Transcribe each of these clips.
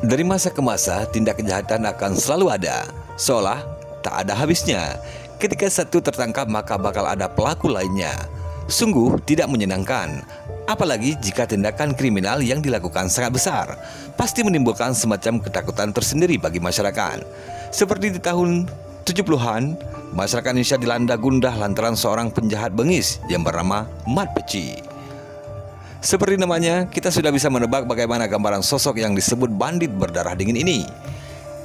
Dari masa ke masa, tindak kejahatan akan selalu ada, seolah tak ada habisnya. Ketika satu tertangkap, maka bakal ada pelaku lainnya. Sungguh tidak menyenangkan, apalagi jika tindakan kriminal yang dilakukan sangat besar, pasti menimbulkan semacam ketakutan tersendiri bagi masyarakat. Seperti di tahun 70-an, masyarakat Indonesia dilanda gundah lantaran seorang penjahat bengis yang bernama Mat Peci. Seperti namanya, kita sudah bisa menebak bagaimana gambaran sosok yang disebut bandit berdarah dingin ini.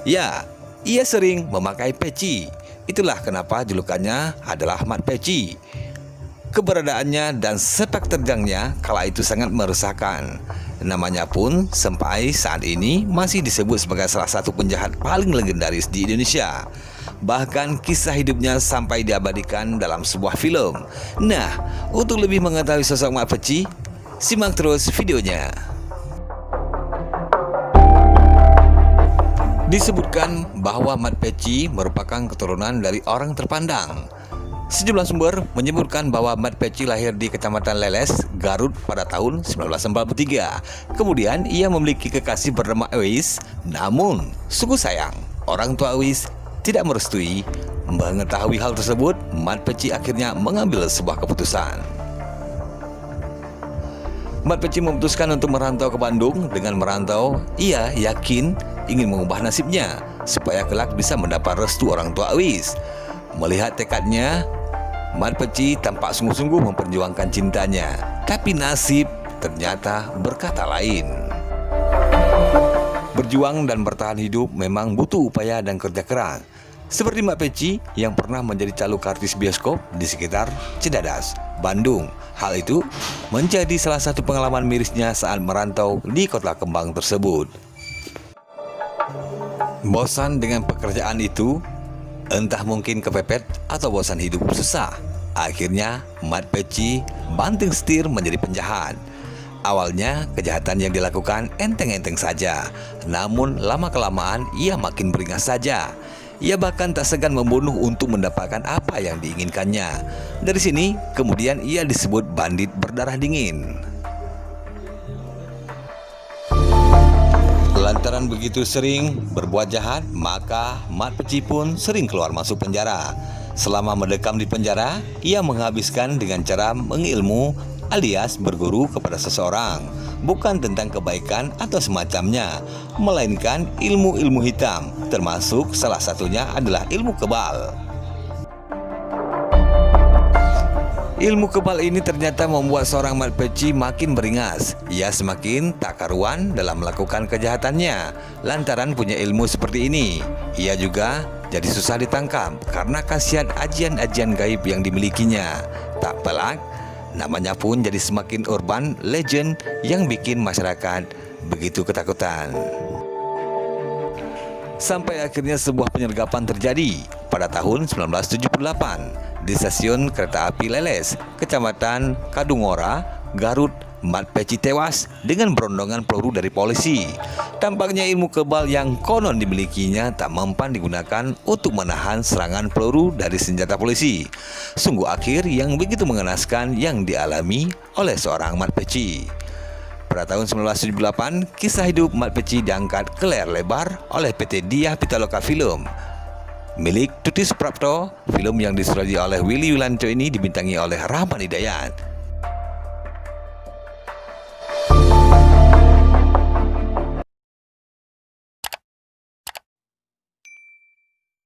Ya, ia sering memakai peci. Itulah kenapa julukannya adalah Mat Peci. Keberadaannya dan sepak terjangnya kala itu sangat meresahkan. Namanya pun sampai saat ini masih disebut sebagai salah satu penjahat paling legendaris di Indonesia. Bahkan kisah hidupnya sampai diabadikan dalam sebuah film. Nah, untuk lebih mengetahui sosok Mat Peci, simak terus videonya. Disebutkan bahwa Mat Peci merupakan keturunan dari orang terpandang. Sejumlah sumber menyebutkan bahwa Mat Peci lahir di Kecamatan Leles, Garut pada tahun 1943. Kemudian ia memiliki kekasih bernama Ewis. Namun, sungguh sayang, orang tua Ewis tidak merestui. Mengetahui hal tersebut, Mat Peci akhirnya mengambil sebuah keputusan. Mat Peci memutuskan untuk merantau ke Bandung. Dengan merantau, ia yakin ingin mengubah nasibnya supaya kelak bisa mendapat restu orang tua Ewis. Melihat tekadnya, Mat Peci tampak sungguh-sungguh memperjuangkan cintanya. Tapi nasib ternyata berkata lain. Berjuang dan bertahan hidup memang butuh upaya dan kerja keras. Seperti Mat Peci yang pernah menjadi calo artis bioskop di sekitar Cidadas, Bandung. Hal itu menjadi salah satu pengalaman mirisnya saat merantau di kota kembang tersebut. Bosan dengan pekerjaan itu, entah mungkin kepepet atau bosan hidup susah, akhirnya Mat Peci banting setir menjadi penjahat. Awalnya kejahatan yang dilakukan enteng-enteng saja, namun lama-kelamaan ia makin beringas saja. Ia bahkan tak segan membunuh untuk mendapatkan apa yang diinginkannya. Dari sini kemudian ia disebut bandit berdarah dingin. Lantaran begitu sering berbuat jahat, maka Mat Peci pun sering keluar masuk penjara. Selama mendekam di penjara, ia menghabiskan dengan cara mengilmu alias berguru kepada seseorang. Bukan tentang kebaikan atau semacamnya, melainkan ilmu-ilmu hitam, termasuk salah satunya adalah ilmu kebal. Ilmu kebal ini ternyata membuat seorang Mat Peci makin beringas. Ia semakin tak karuan dalam melakukan kejahatannya. Lantaran punya ilmu seperti ini, ia juga jadi susah ditangkap karena khasiat ajian-ajian gaib yang dimilikinya. Tak pelak, namanya pun jadi semakin urban legend yang bikin masyarakat begitu ketakutan. Sampai akhirnya sebuah penyergapan terjadi pada tahun 1978 di stasiun kereta api Leles, Kecamatan Kadungora, Garut. Mat Peci tewas dengan berondongan peluru dari polisi. Tampaknya ilmu kebal yang konon dimilikinya tak mempan digunakan untuk menahan serangan peluru dari senjata polisi. Sungguh akhir yang begitu mengenaskan yang dialami oleh seorang Mat Peci. Pada tahun 1978, kisah hidup Mat Peci diangkat ke layar lebar oleh PT Diah Pitaloka Film milik Tuti Suprapto. Film yang disutradarai oleh Willy Yulianto ini dibintangi oleh Rahman Hidayat.